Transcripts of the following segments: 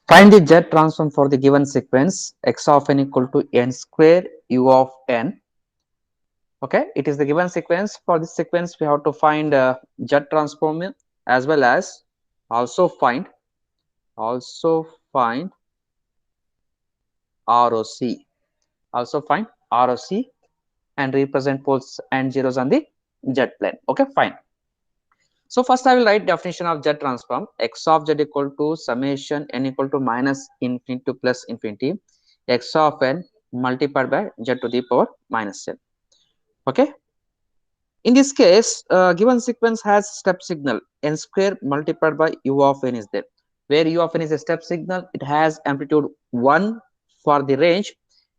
Find the Z transform for the given sequence x of n equal to n square u of n. Okay, it is the given sequence. For this sequence, we have to find Z transform as well as also find find ROC. Also find ROC and represent poles and zeros on the Z plane. Okay, fine. So first I will write definition of Z transform. X of Z equal to summation n equal to minus infinity to plus infinity x of n multiplied by Z to the power minus n. Okay. In this case, given sequence has step signal n square multiplied by u of n is there. Where u of n is a step signal, it has amplitude 1 for the range.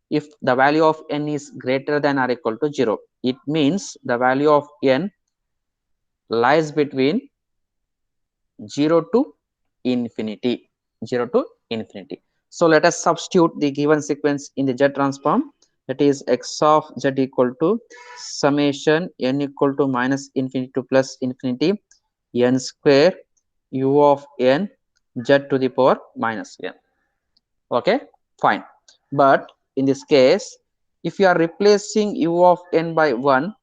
If the value of n is greater than or equal to 0, it means the value of n lies between 0 to infinity. 0 to infinity. So let us substitute the given sequence in the Z transform. That is x of Z equal to summation n equal to minus infinity to plus infinity n square u of n Z to the power minus n. Okay, fine. But in this case, if you are replacing u of n by 1,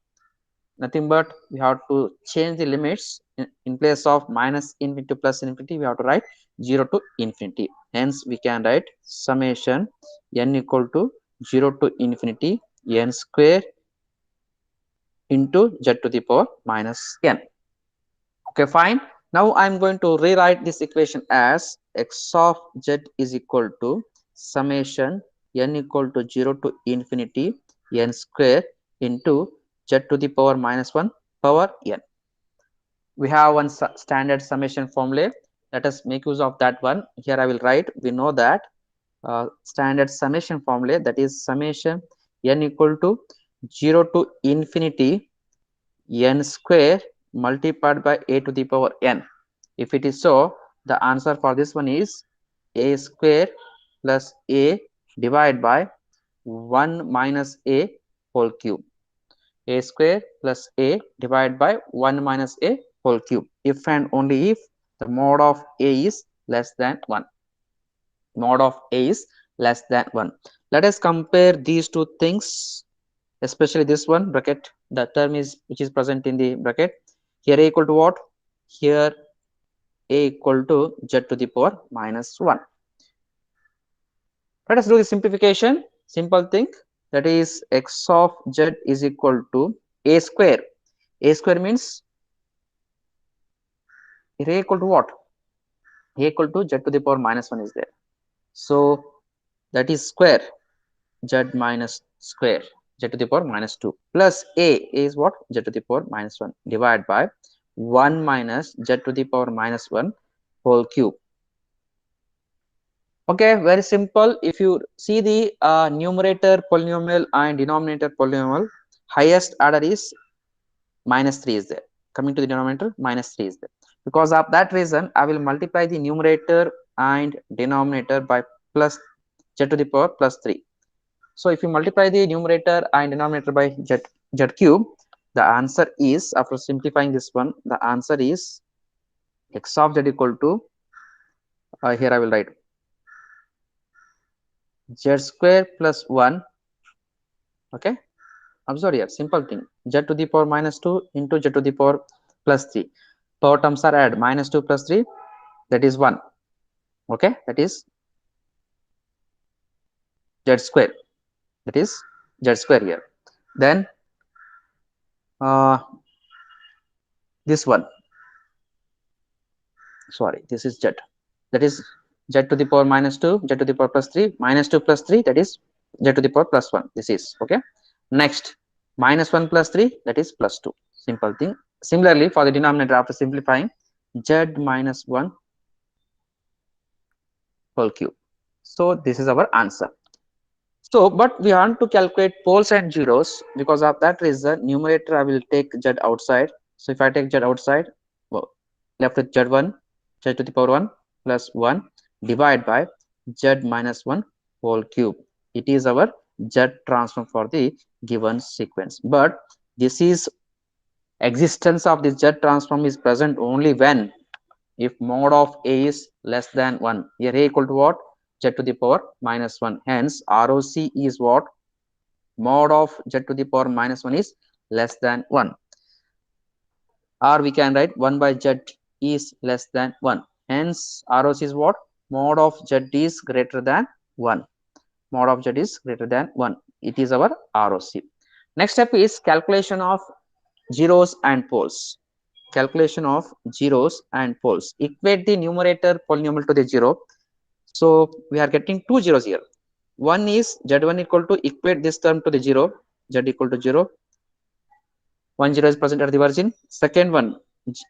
nothing but we have to change the limits. In place of minus infinity to plus infinity, we have to write 0 to infinity. Hence we can write summation n equal to 0 to infinity n square into Z to the power minus n. Okay, fine. Now I'm going to rewrite this equation as x of Z is equal to summation n equal to 0 to infinity n square into Z to the power minus 1 power n. We have one standard summation formula. Let us make use of that one. Here I will write, we know that standard summation formula, that is summation n equal to 0 to infinity n square multiplied by a to the power n. If it is so, the answer for this one is a square plus a divided by 1 minus a whole cube. A square plus a divided by 1 minus a whole cube, if and only if the mod of a is less than 1. Mod of a is less than 1. Let us compare these two things, especially this one bracket. The term is which is present in the bracket. Here a equal to what? Here a equal to Z to the power minus 1. Let us do the simplification. Simple thing, that is x of Z is equal to a square. A square means a equal to what? A equal to Z to the power minus 1 is there. So that is square Z minus square Z to the power minus 2 plus a is what? Z to the power minus 1 divided by 1 minus Z to the power minus 1 whole cube. Okay, very simple. If you see the numerator polynomial and denominator polynomial, highest order is minus 3 is there. Coming to the denominator, minus 3 is there. Because of that reason, I will multiply the numerator and denominator by plus Z to the power plus 3. So if you multiply the numerator and denominator by Z cube, the answer is, after simplifying this one, the answer is x of Z equal to, here I will write Z square plus 1. Okay, observe here, simple thing, Z to the power minus 2 into Z to the power plus 3. Power terms are add, minus 2 plus 3, that is 1. Okay, that is Z square, that is Z square here. Then this one, sorry, this is Z, that is Z to the power minus 2, Z to the power plus 3, minus 2 plus 3, that is Z to the power plus 1. This is okay. Next, minus 1 plus 3, that is plus 2. Simple thing. Similarly, for the denominator, after simplifying, Z minus 1 whole cube. So this is our answer. So, but we want to calculate poles and zeros. Because of that reason, numerator I will take Z outside. So if I take Z outside, well, left with Z1, Z to the power 1 plus 1 divided by Z minus 1 whole cube. It is our Z transform for the given sequence. But this is existence of this Z transform is present only when if mod of a is less than 1. Here a equal to what? Z to the power minus 1. Hence ROC is what? Mod of Z to the power minus 1 is less than 1. Or we can write 1 by Z is less than 1. Hence ROC is what? Mod of Z is greater than 1. Mod of Z is greater than 1. It is our ROC. Next step is calculation of zeros and poles. Calculation of zeros and poles. Equate the numerator polynomial to the 0. So we are getting two zeros here. One is Z1 equal to equate this term to the 0, Z equal to 0. 1 0 is present at the origin. Second one,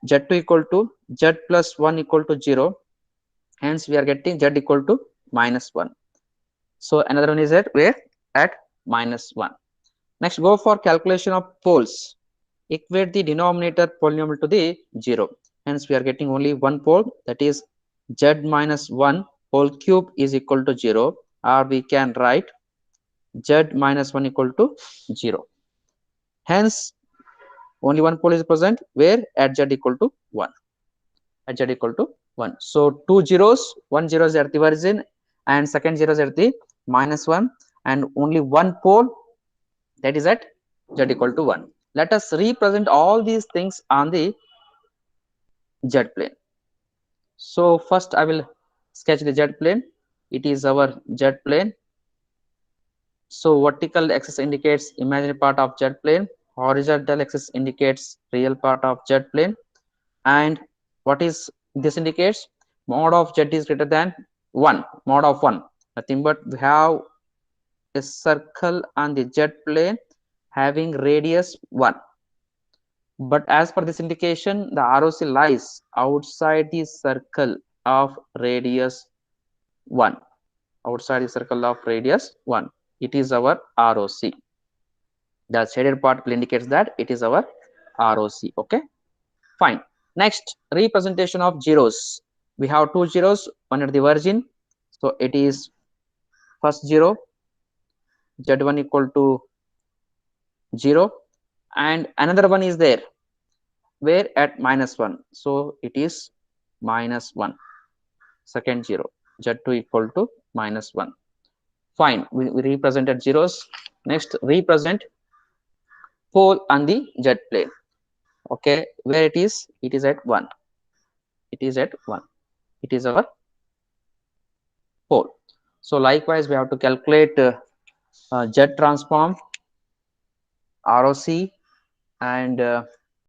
Z2 equal to Z plus 1 equal to 0. Hence we are getting Z equal to minus 1. So another one is at where? At minus 1. Next, go for calculation of poles. Equate the denominator polynomial to the 0. Hence we are getting only one pole, that is Z minus 1 whole cube is equal to 0, or we can write Z minus 1 equal to 0. Hence only one pole is present where at Z equal to 1. At Z equal to 1. So two zeros, one zero is at the origin and second zero is at the minus 1, and only one pole, that is at Z equal to 1. Let us represent all these things on the Z plane. So first I will sketch the Z plane. It is our Z plane. So vertical axis indicates imaginary part of Z plane, horizontal axis indicates real part of Z plane, and what is this indicates? Mod of Z is greater than 1. Mod of 1, nothing but we have a circle on the Z plane having radius 1. But as per this indication, the ROC lies outside the circle of radius 1. Outside the circle of radius 1. It is our ROC. The shaded part indicates that it is our ROC. Okay, fine. Next, representation of zeros. We have two zeros, one at the origin. So it is first zero, Z1 equal to 0, and another one is there where at minus 1. So it is minus 1. Second zero, Z2 equal to minus 1. Fine, we represented zeros. Next, represent pole on the Z plane. Okay, where it is? It is at 1. It is at 1. It is our pole. So likewise, we have to calculate Z transform, ROC, and